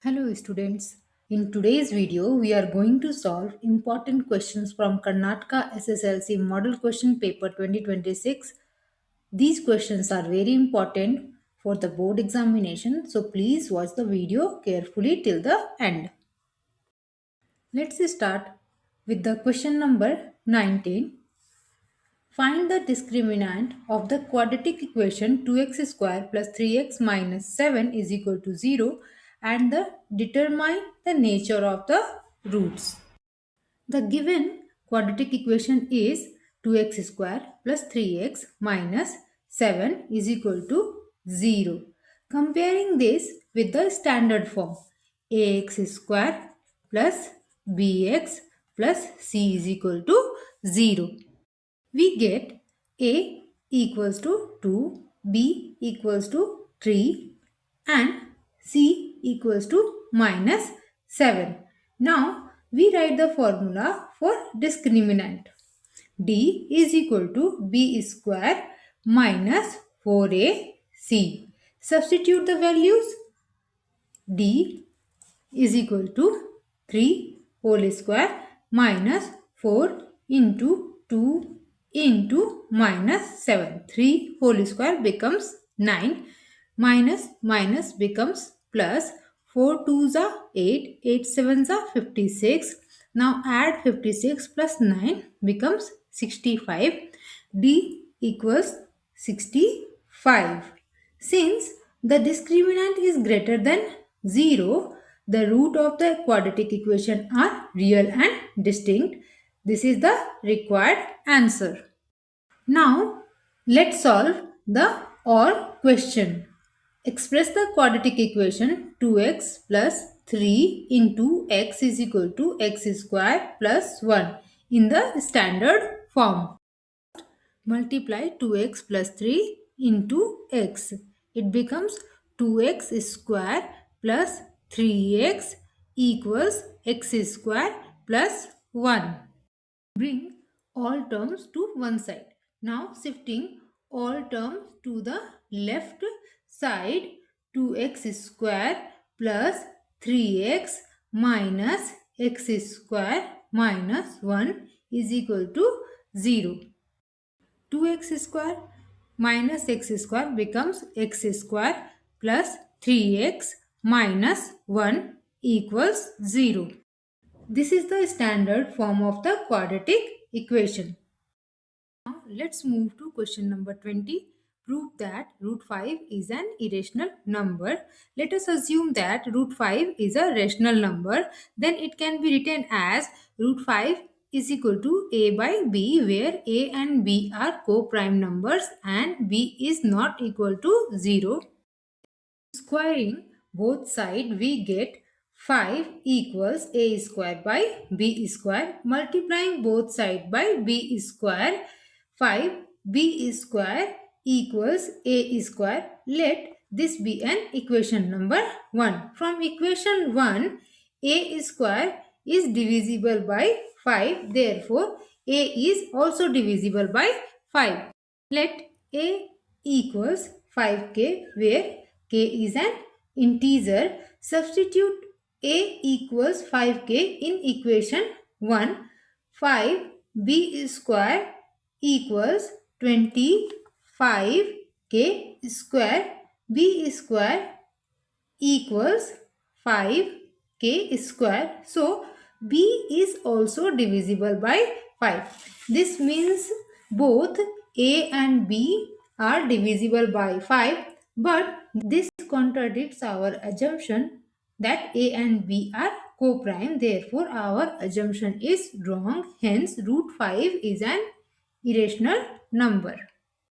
Hello students. In today's video, we are going to solve important questions from Karnataka SSLC Model Question Paper 2026. These questions are very important for the board examination, so please watch the video carefully till the end. Let's start with the question number 19. Find the discriminant of the quadratic equation 2x square plus 3x minus 7 is equal to 0 and determine the nature of the roots. The given quadratic equation is 2x square plus 3x minus 7 is equal to 0. Comparing this with the standard form ax square plus bx plus c is equal to 0. We get A equals to 2, B equals to 3 and C equals to minus 7. Now we write the formula for discriminant. D is equal to B square minus 4AC. Substitute the values. D is equal to 3 whole square minus 4 into 2 into minus 7. 3 whole square becomes 9. Minus minus becomes plus. 4 2s are 8. 8 7s are 56. Now add 56 plus 9 becomes 65. D equals 65. Since the discriminant is greater than 0, the root of the quadratic equation are real and distinct. This is the required answer. Now, let's solve the OR question. Express the quadratic equation 2x plus 3 into x is equal to x square plus 1 in the standard form. Multiply 2x plus 3 into x. It becomes 2x square plus 3x equals x square plus 1. Bring all terms to one side. Now shifting all terms to the left side, 2x square plus 3x minus x square minus 1 is equal to 0. 2x square minus x square becomes x square plus 3x minus 1 equals 0. This is the standard form of the quadratic equation. Now let's move to question number 20. Prove that root 5 is an irrational number. Let us assume that root 5 is a rational number. Then it can be written as root 5 is equal to a by b, where a and b are co-prime numbers and b is not equal to 0. Squaring both sides, we get 5 equals a square by b square. Multiplying both sides by b square, 5b square equals a square. Let this be an equation number 1. From equation 1, a square is divisible by 5. Therefore, a is also divisible by 5. Let a equals 5k, where k is an integer. Substitute a equals 5k in equation 1. 5b square equals 25k square. b square equals 5k square. So, b is also divisible by 5. This means both a and b are divisible by 5, but this contradicts our assumption that a and b are co-prime. Therefore, our assumption is wrong. Hence, root 5 is an irrational number.